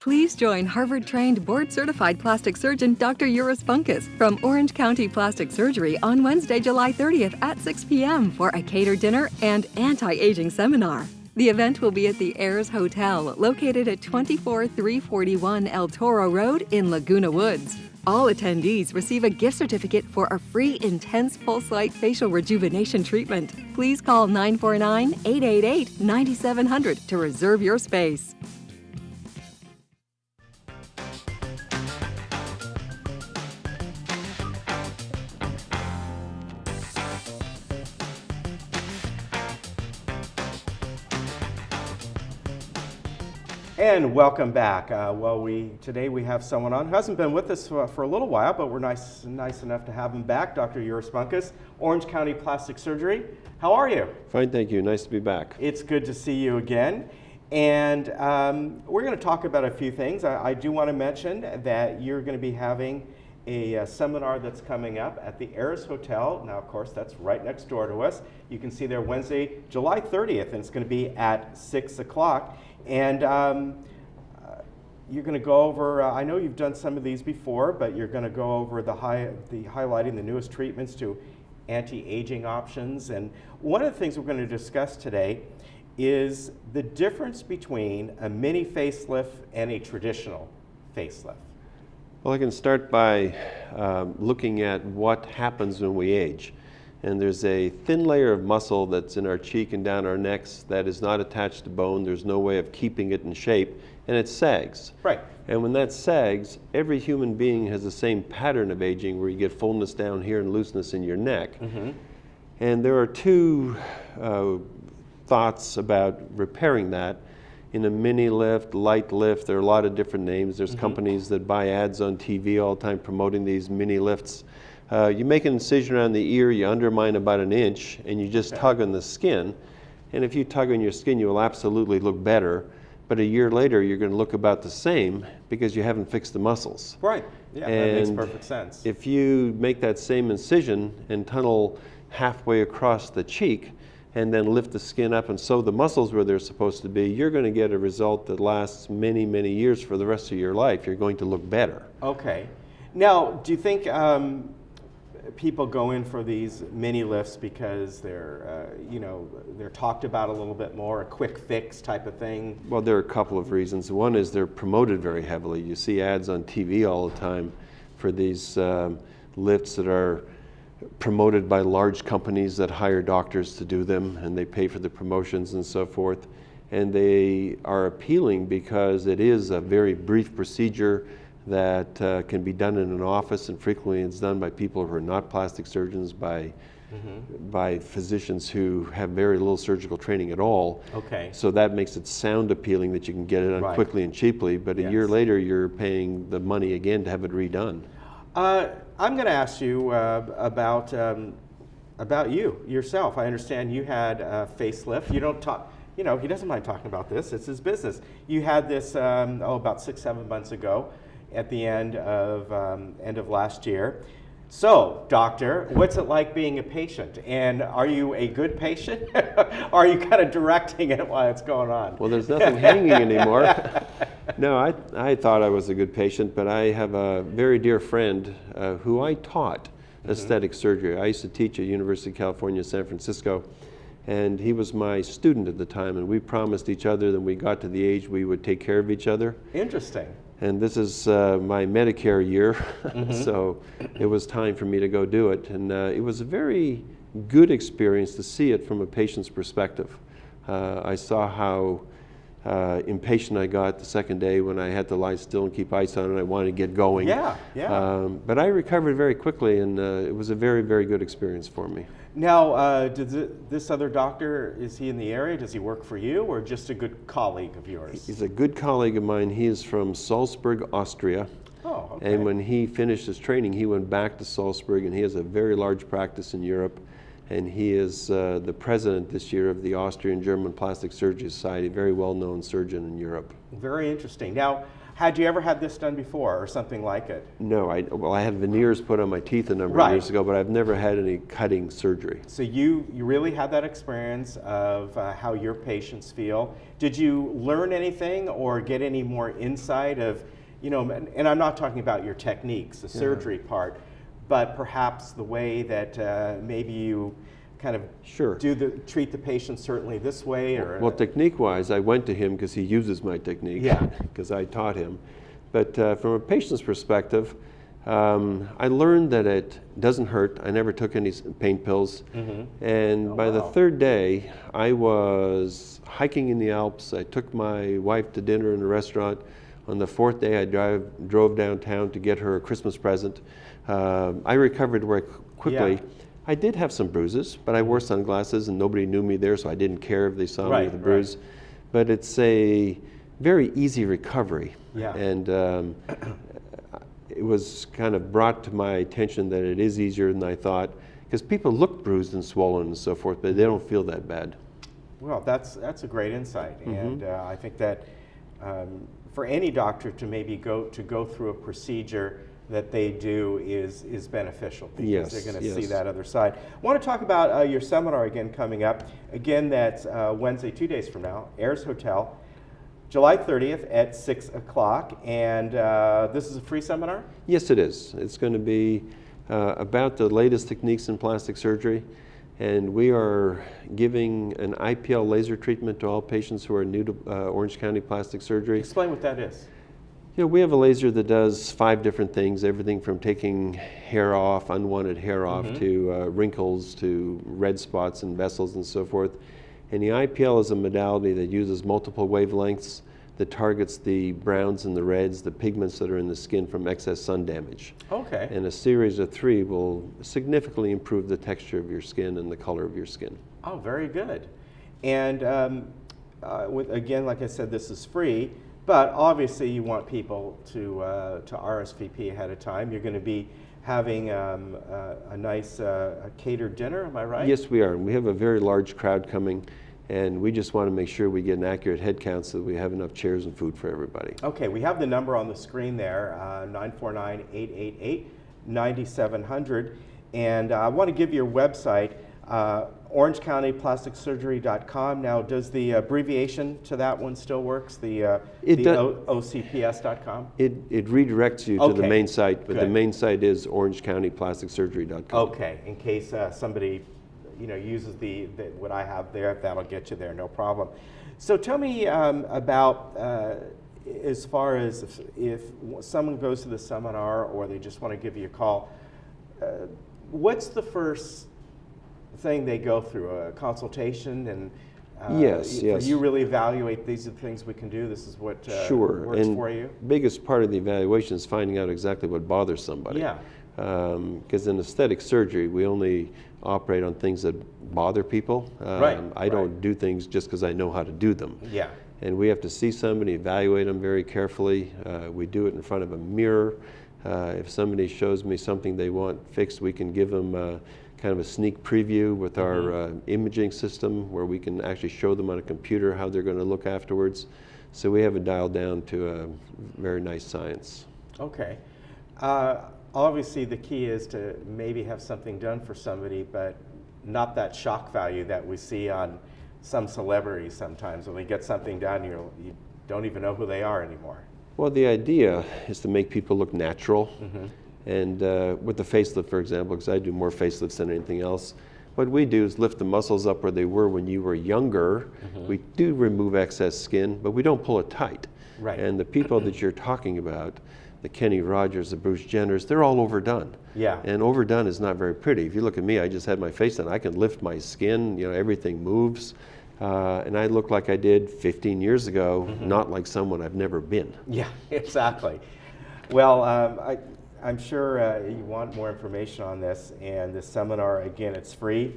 Please join Harvard-trained, board-certified plastic surgeon Dr. Uris Funkus from Orange County Plastic Surgery on Wednesday, July 30th at 6 p.m. for a catered dinner and anti-aging seminar. The event will be at the Ayers Hotel, located at 24341 El Toro Road in Laguna Woods. All attendees receive a gift certificate for a free intense pulse light facial rejuvenation treatment. Please call 949-888-9700 to reserve your space. And welcome back. Today we have someone on who hasn't been with us for a little while, but we're nice enough to have him back, Dr. Uris Funkus, Orange County Plastic Surgery. How are you? Fine, thank you. Nice to be back. It's good to see you again. And we're going to talk about a few things. I do want to mention that you're going to be having a seminar that's coming up at the Ayers Hotel. Now, of course, that's right next door to us. You can see there Wednesday, July 30th, and it's going to be at 6 o'clock. And you're going to go over, I know you've done some of these before, but you're going to go over highlighting the newest treatments to anti-aging options. And one of the things we're going to discuss today is the difference between a mini facelift and a traditional facelift. Well, I can start by looking at what happens when we age. And there's a thin layer of muscle that's in our cheek and down our necks that is not attached to bone. There's no way of keeping it in shape, and it sags. Right. And when that sags, every human being has the same pattern of aging where you get fullness down here and looseness in your neck. Mm-hmm. And there are two thoughts about repairing that. In a mini lift, light lift, there are a lot of different names. There's companies that buy ads on TV all the time promoting these mini lifts. You make an incision around the ear, you undermine about an inch, and you just tug on the skin. And if you tug on your skin, you will absolutely look better. But a year later, you're going to look about the same because you haven't fixed the muscles. Right. Yeah, that makes perfect sense. If you make that same incision and tunnel halfway across the cheek and then lift the skin up and sew the muscles where they're supposed to be, you're going to get a result that lasts many, many years for the rest of your life. You're going to look better. Okay. Now, do you think people go in for these mini lifts because they're talked about a little bit more, a quick fix type of thing? Well, there are a couple of reasons. One is they're promoted very heavily. You see ads on TV all the time for these lifts that are promoted by large companies that hire doctors to do them, and they pay for the promotions and so forth. And they are appealing because it is a very brief procedure that can be done in an office, and frequently it's done by people who are not plastic surgeons, by physicians who have very little surgical training at all. Okay. So that makes it sound appealing that you can get it done quickly and cheaply, but a year later you're paying the money again to have it redone. I'm going to ask you about you yourself. I understand you had a facelift. You don't talk. He doesn't mind talking about this. It's his business. You had this about 6-7 months ago, at the end of last year. So, doctor, what's it like being a patient? And are you a good patient? Or are you kind of directing it while it's going on? Well, there's nothing hanging anymore. No, I thought I was a good patient, but I have a very dear friend who I taught aesthetic surgery. I used to teach at University of California, San Francisco, and he was my student at the time, and we promised each other that when we got to the age we would take care of each other. Interesting. And this is my Medicare year, so it was time for me to go do it. And it was a very good experience to see it from a patient's perspective. I saw how impatient I got the second day when I had to lie still and keep ice on it. I wanted to get going. Yeah. But I recovered very quickly, and it was a very, very good experience for me. Now, this other doctor, is he in the area? Does he work for you, or just a good colleague of yours? He's a good colleague of mine. He is from Salzburg, Austria. Oh, okay. And when he finished his training, he went back to Salzburg, and he has a very large practice in Europe. and he is the president this year of the Austrian-German Plastic Surgery Society, a very well-known surgeon in Europe. Very interesting. Now, had you ever had this done before or something like it? No, I had veneers put on my teeth a number of years ago, but I've never had any cutting surgery. So you really had that experience of how your patients feel. Did you learn anything or get any more insight of, and I'm not talking about your techniques, the surgery part, but perhaps the way that maybe you kind of treat the patient certainly this way? Or well, technique-wise, I went to him because he uses my technique, because I taught him. But from a patient's perspective, I learned that it doesn't hurt. I never took any pain pills. And by the third day, I was hiking in the Alps. I took my wife to dinner in a restaurant. On the fourth day, I drove downtown to get her a Christmas present. I recovered very quickly. I did have some bruises, but I wore sunglasses and nobody knew me there, so I didn't care if they saw me with a bruise. But it's a very easy recovery. And it was kind of brought to my attention that it is easier than I thought, because people look bruised and swollen and so forth, but they don't feel that bad. Well, that's a great insight, and I think that for any doctor to maybe go through a procedure that they do is beneficial, because they're going to see that other side. I want to talk about your seminar again coming up. Again, that's Wednesday, 2 days from now, Ayers Hotel, July 30th at 6 o'clock. And this is a free seminar? Yes, it is. It's going to be about the latest techniques in plastic surgery. And we are giving an IPL laser treatment to all patients who are new to Orange County plastic surgery. Explain what that is. We have a laser that does 5 different things, everything from taking hair off, unwanted hair off, to wrinkles, to red spots and vessels and so forth. And the IPL is a modality that uses multiple wavelengths that targets the browns and the reds, the pigments that are in the skin from excess sun damage. Okay. And a series of 3 will significantly improve the texture of your skin and the color of your skin. Oh, very good. And again, like I said, this is free. But obviously, you want people to RSVP ahead of time. You're going to be having a nice catered dinner, am I right? Yes, we are. We have a very large crowd coming, and we just want to make sure we get an accurate head count so that we have enough chairs and food for everybody. Okay, we have the number on the screen there, 949-888-9700. And I want to give you a website, OrangeCountyPlasticSurgery.com. Now, does the abbreviation to that one still works? OCPS.com? It redirects you to the main site, but the main site is OrangeCountyPlasticSurgery.com. Okay, in case somebody uses what I have there, that'll get you there, no problem. So tell me about as far as if someone goes to the seminar or they just want to give you a call, what's the first thing they go through? A consultation? And yes. You really evaluate these are the things we can do, this is what works for you? Biggest part of the evaluation is finding out exactly what bothers somebody. Because in aesthetic surgery, we only operate on things that bother people. I don't do things just because I know how to do them. And we have to see somebody, evaluate them very carefully. We do it in front of a mirror. If somebody shows me something they want fixed, we can give them kind of a sneak preview with our imaging system, where we can actually show them on a computer how they're going to look afterwards. So we have it dialed down to a very nice science. Okay. Obviously, the key is to maybe have something done for somebody, but not that shock value that we see on some celebrities sometimes. When they get something done, you don't even know who they are anymore. Well, the idea is to make people look natural. And with the facelift, for example, because I do more facelifts than anything else, what we do is lift the muscles up where they were when you were younger. We do remove excess skin, but we don't pull it tight. And the people that you're talking about, the Kenny Rogers, the Bruce Jenners, they're all overdone. And overdone is not very pretty. If you look at me, I just had my face done. I can lift my skin, everything moves. And I look like I did 15 years ago, not like someone I've never been. Yeah, exactly. Well, I'm sure you want more information on this, and this seminar, again, it's free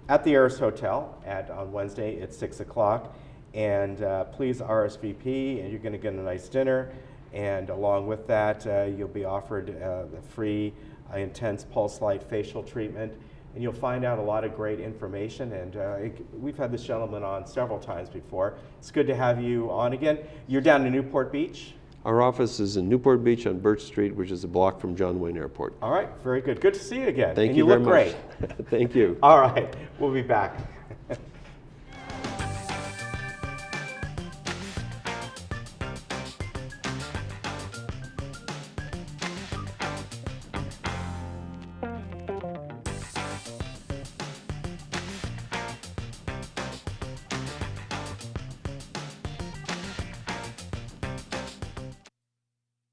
at the Ayers Hotel on Wednesday at 6 o'clock. And please RSVP, and you're going to get a nice dinner. And along with that, you'll be offered the free intense pulse light facial treatment. and you'll find out a lot of great information. And we've had this gentleman on several times before. It's good to have you on again. You're down in Newport Beach? Our office is in Newport Beach on Birch Street, which is a block from John Wayne Airport. All right, very good. Good to see you again. Thank and you you very look much. great. Thank you. All right, we'll be back.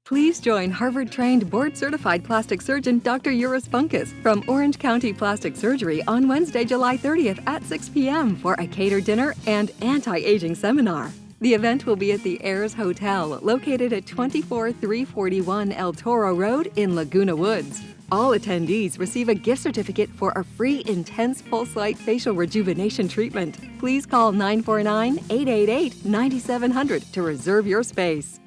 Please join Harvard-trained board-certified plastic surgeon Dr. Uris Funkus from Orange County Plastic Surgery on Wednesday, July 30th at 6 p.m. for a catered dinner and anti-aging seminar. The event will be at the Ayers Hotel, located at 24341 El Toro Road in Laguna Woods. All attendees receive a gift certificate for a free intense pulse light facial rejuvenation treatment. Please call 949-888-9700 to reserve your space.